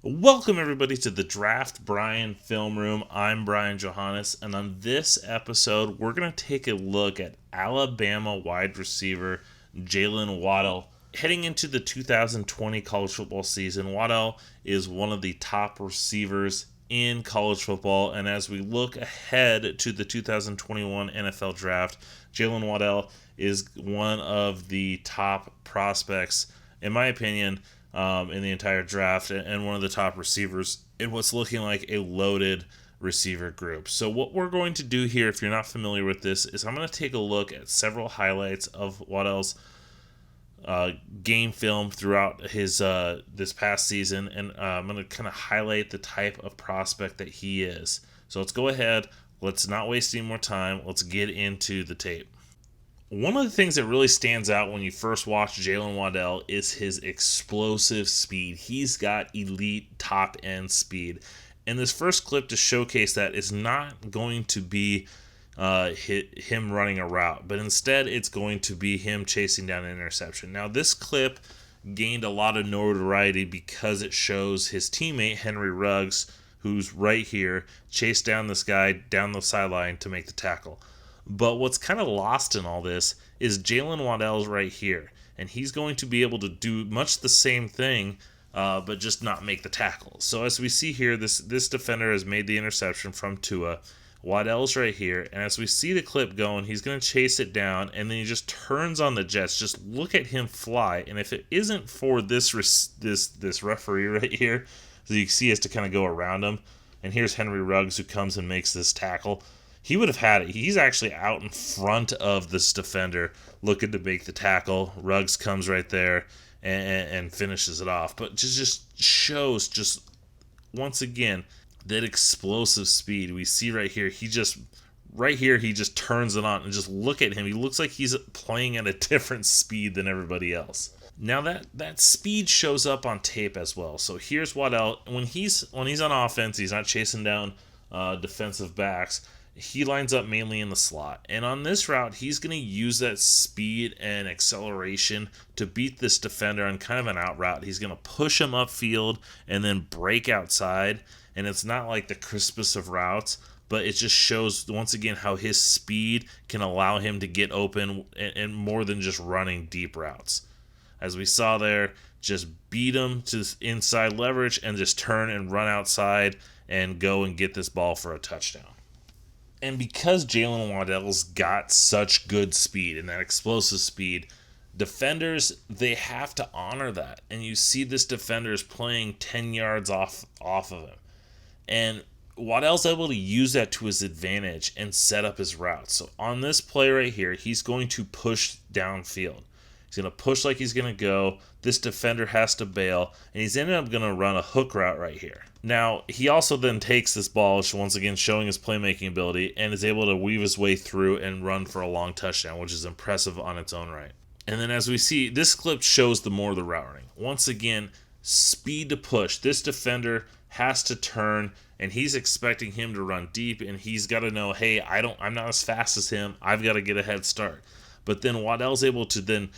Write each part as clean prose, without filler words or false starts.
Welcome, everybody, to the Draft Brian Film Room. I'm Brian Johannes, and on this episode, we're going to take a look at Alabama wide receiver Jaylen Waddle. Heading into the 2020 college football season, Waddle is one of the top receivers in college football, and as we look ahead to the 2021 NFL Draft, Jaylen Waddle is one of the top prospects, in my opinion, in the entire draft, and one of the top receivers in what's looking like a loaded receiver group. So what we're going to do here, if you're not familiar with this, is I'm going to take a look at several highlights of Waddell's game film throughout his this past season, and I'm going to kind of highlight the type of prospect that he is. So let's go ahead. Let's not waste any more time. Let's get into the tape. One of the things that really stands out when you first watch Jaylen Waddle is his explosive speed. He's got elite top end speed. And this first clip to showcase that is not going to be him running a route, but instead it's going to be him chasing down an interception. Now, this clip gained a lot of notoriety because it shows his teammate, Henry Ruggs, who's right here, chase down this guy down the sideline to make the tackle. But what's kind of lost in all this is Jaylen Waddell's right here, and he's going to be able to do much the same thing, but just not make the tackle. So as we see here, this defender has made the interception from Tua. Waddell's right here, and as we see the clip going, he's going to chase it down, and then he just turns on the Jets. Just look at him fly, and if it isn't for this referee right here, so you see he has to kind of go around him, and here's Henry Ruggs who comes and makes this tackle. He would have had it. He's actually out in front of this defender looking to make the tackle. Ruggs comes right there and finishes it off. But just shows, just once again, that explosive speed we see right here. He just turns it on, and just look at him. He looks like he's playing at a different speed than everybody else. Now that speed shows up on tape as well. So here's Waddell when he's on offense. He's not chasing down defensive backs. He lines up mainly in the slot. And on this route, he's going to use that speed and acceleration to beat this defender on kind of an out route. He's going to push him upfield and then break outside. And it's not like the crispest of routes, but it just shows, once again, how his speed can allow him to get open and more than just running deep routes. As we saw there, just beat him to inside leverage and just turn and run outside and go and get this ball for a touchdown. And because Jaylen Waddell's got such good speed and that explosive speed, defenders, they have to honor that. And you see this defender is playing 10 yards off of him. And Waddell's able to use that to his advantage and set up his route. So on this play right here, he's going to push downfield. He's going to push like he's going to go. This defender has to bail, and he's ended up going to run a hook route right here. Now, he also then takes this ball, once again showing his playmaking ability, and is able to weave his way through and run for a long touchdown, which is impressive on its own right. And then as we see, this clip shows the more of the route running. Once again, speed to push. This defender has to turn, and he's expecting him to run deep, and he's got to know, hey, I'm not as fast as him. I've got to get a head start. But then Waddell's able to then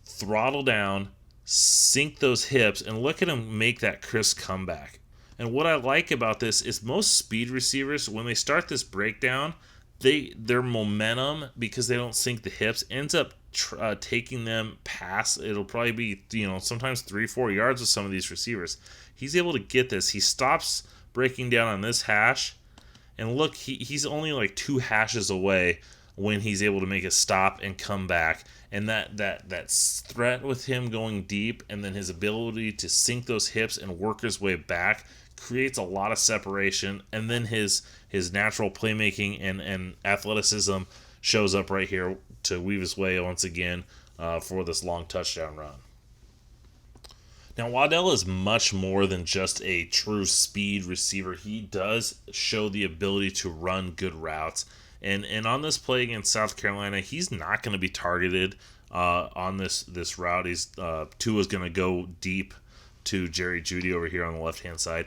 throttle down, sink those hips, and look at him make that crisp comeback. And what I like about this is most speed receivers, when they start this breakdown, their momentum, because they don't sink the hips, ends up taking them past. It'll probably be, sometimes 3-4 yards with some of these receivers. He's able to get this. He stops breaking down on this hash, and look, he's only like 2 hashes away when he's able to make a stop and come back. And that threat with him going deep, and then his ability to sink those hips and work his way back, creates a lot of separation. And then his natural playmaking and athleticism shows up right here to weave his way once again for this long touchdown run. Now, Waddell is much more than just a true speed receiver. He does show the ability to run good routes. And on this play against South Carolina, he's not going to be targeted on this route. Tua's going to go deep to Jerry Jeudy over here on the left-hand side.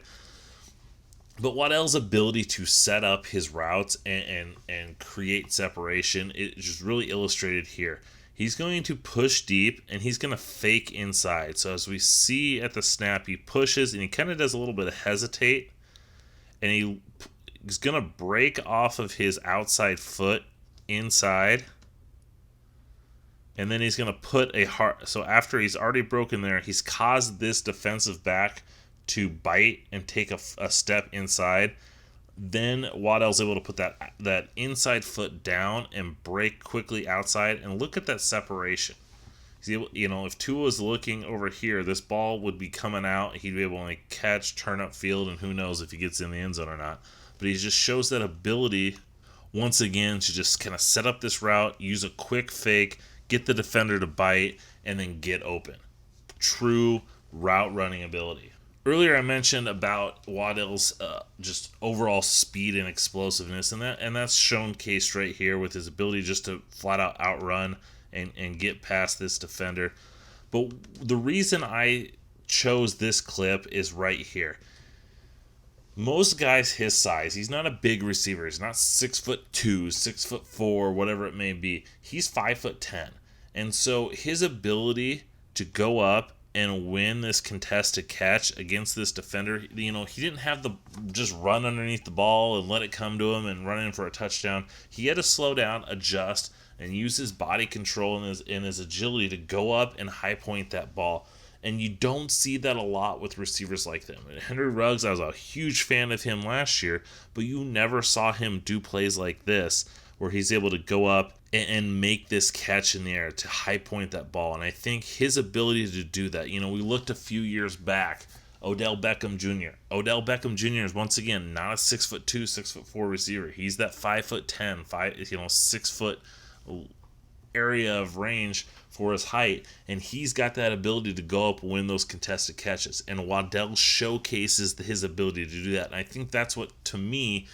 But Waddell's ability to set up his routes and create separation is just really illustrated here. He's going to push deep, and he's going to fake inside. So as we see at the snap, he pushes, and he kind of does a little bit of hesitate, and he's going to break off of his outside foot inside, and then he's going to put a hard... So after he's already broken there, he's caused this defensive back to bite and take a step inside. Then Waddell's able to put that inside foot down and break quickly outside, and look at that separation. He's able, if Tua was looking over here, this ball would be coming out. He'd be able to catch, turn up field, and who knows if he gets in the end zone or not. But he just shows that ability once again to just kind of set up this route, use a quick fake, get the defender to bite, and then get open. True route running ability. Earlier I mentioned about Waddell's just overall speed and explosiveness, and that's showcased right here with his ability just to flat out outrun and get past this defender. But the reason I chose this clip is right here. Most guys his size, he's not a big receiver. He's not 6'2", 6'4", whatever it may be. He's 5'10", and so his ability to go up and win this contested catch against this defender, he didn't have the just run underneath the ball and let it come to him and run in for a touchdown. He had to slow down, adjust, and use his body control and his agility to go up and high point that ball. And you don't see that a lot with receivers like them. Henry Ruggs, I was a huge fan of him last year, but you never saw him do plays like this where he's able to go up and make this catch in the air to high point that ball. And I think his ability to do that, we looked a few years back, Odell Beckham Jr. Odell Beckham Jr. is once again not a 6'2", 6'4" receiver. He's that 5'10", 6 foot area of range for his height, and he's got that ability to go up and win those contested catches. And Waddell showcases his ability to do that. And I think that's what, to me,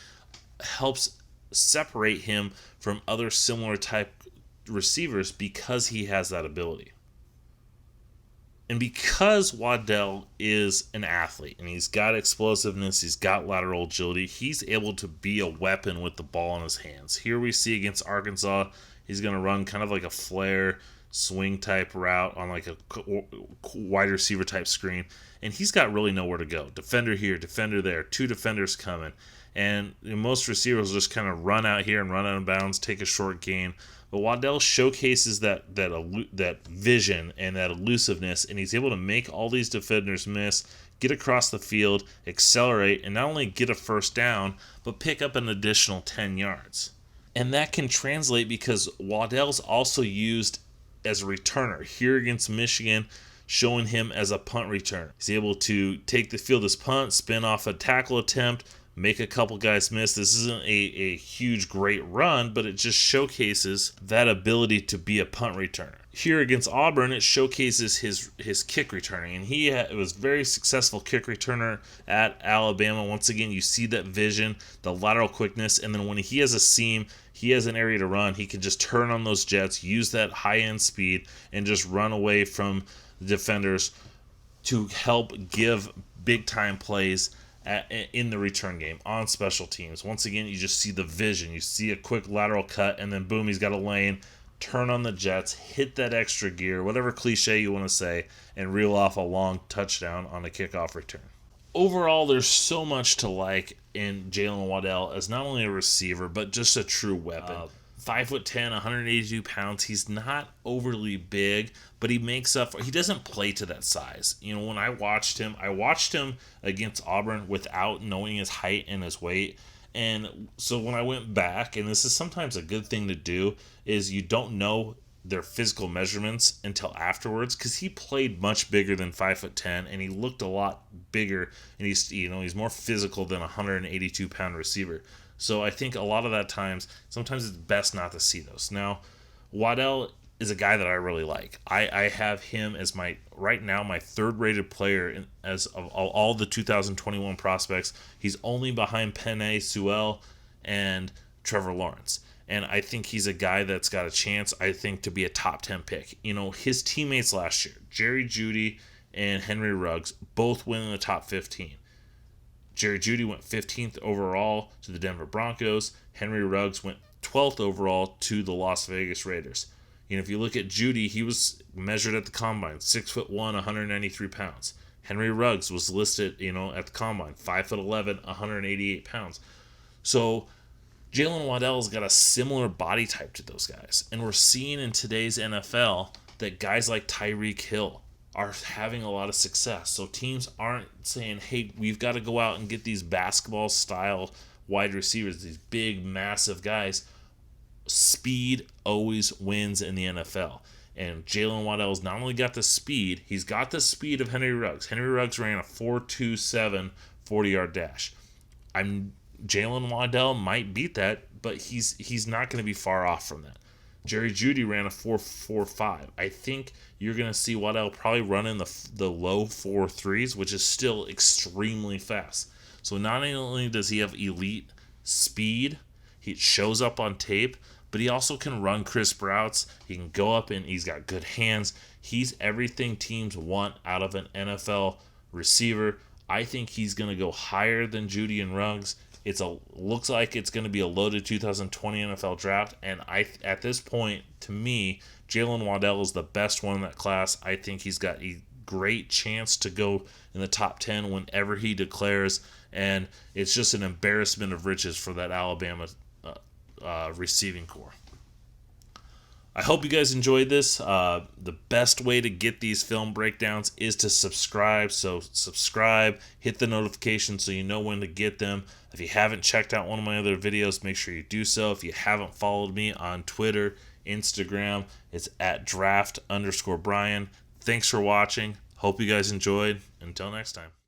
helps separate him from other similar type receivers, because he has that ability. And because Waddell is an athlete and he's got explosiveness, he's got lateral agility, he's able to be a weapon with the ball in his hands. Here we see against Arkansas, he's going to run kind of like a flare swing type route on like a wide receiver type screen, and he's got really nowhere to go. Defender here, defender there, two defenders coming. And most receivers just kind of run out here and run out of bounds, take a short gain. But Waddell showcases that vision and that elusiveness, and he's able to make all these defenders miss, get across the field, accelerate, and not only get a first down, but pick up an additional 10 yards. And that can translate because Waddell's also used as a returner. Here against Michigan, showing him as a punt returner. He's able to take the field as punt, spin off a tackle attempt, make a couple guys miss. This isn't a huge, great run, but it just showcases that ability to be a punt returner. Here against Auburn, it showcases his kick returning, and he was a very successful kick returner at Alabama. Once again, you see that vision, the lateral quickness, and then when he has a seam, he has an area to run, he can just turn on those jets, use that high-end speed, and just run away from the defenders to help give big-time plays in the return game on special teams. Once again, you just see the vision. You see a quick lateral cut, and then boom, he's got a lane. Turn on the jets, hit that extra gear, whatever cliche you want to say, and reel off a long touchdown on a kickoff return. Overall, there's so much to like in Jaylen Waddle as not only a receiver, but just a true weapon. 5'10", 182 pounds. He's not overly big, but he makes up for. He doesn't play to that size. When I watched him against Auburn without knowing his height and his weight. And so when I went back, and this is sometimes a good thing to do, is you don't know their physical measurements until afterwards, because he played much bigger than 5'10", and he looked a lot bigger, and he's more physical than a 182 pound receiver. So I think a lot of that sometimes it's best not to see those. Now, Waddell is a guy that I really like. I have him as right now my third rated player as of all the 2021 prospects. He's only behind Penei Sewell and Trevor Lawrence. And I think he's a guy that's got a chance, I think, to be a top 10 pick. His teammates last year, Jerry Jeudy and Henry Ruggs, both went in the top 15. Jerry Jeudy went 15th overall to the Denver Broncos. Henry Ruggs went 12th overall to the Las Vegas Raiders. If you look at Judy, he was measured at the combine, 6'1", 193 pounds. Henry Ruggs was listed, at the combine, 5'11", 188 pounds. So Jaylen Waddell's got a similar body type to those guys. And we're seeing in today's NFL that guys like Tyreek Hill are having a lot of success. So teams aren't saying, hey, we've got to go out and get these basketball-style wide receivers, these big, massive guys. Speed always wins in the NFL. And Jaylen Waddell's not only got the speed, he's got the speed of Henry Ruggs. Henry Ruggs ran a 4.27 40-yard dash. Jaylen Waddell might beat that, but he's not going to be far off from that. Jerry Jeudy ran a 4.45. I think you're going to see Waddell probably run in the low 4.3s, which is still extremely fast. So not only does he have elite speed, he shows up on tape, but he also can run crisp routes. He can go up and he's got good hands. He's everything teams want out of an NFL receiver. I think he's going to go higher than Jeudy and Ruggs. Looks like it's going to be a loaded 2020 NFL draft, and at this point, to me, Jaylen Waddell is the best one in that class. I think he's got a great chance to go in the top 10 whenever he declares, and it's just an embarrassment of riches for that Alabama receiving corps. I hope you guys enjoyed this. The best way to get these film breakdowns is to subscribe. So subscribe, hit the notification so you know when to get them. If you haven't checked out one of my other videos, make sure you do so. If you haven't followed me on Twitter, Instagram, it's at draft_Brian. Thanks for watching. Hope you guys enjoyed. Until next time.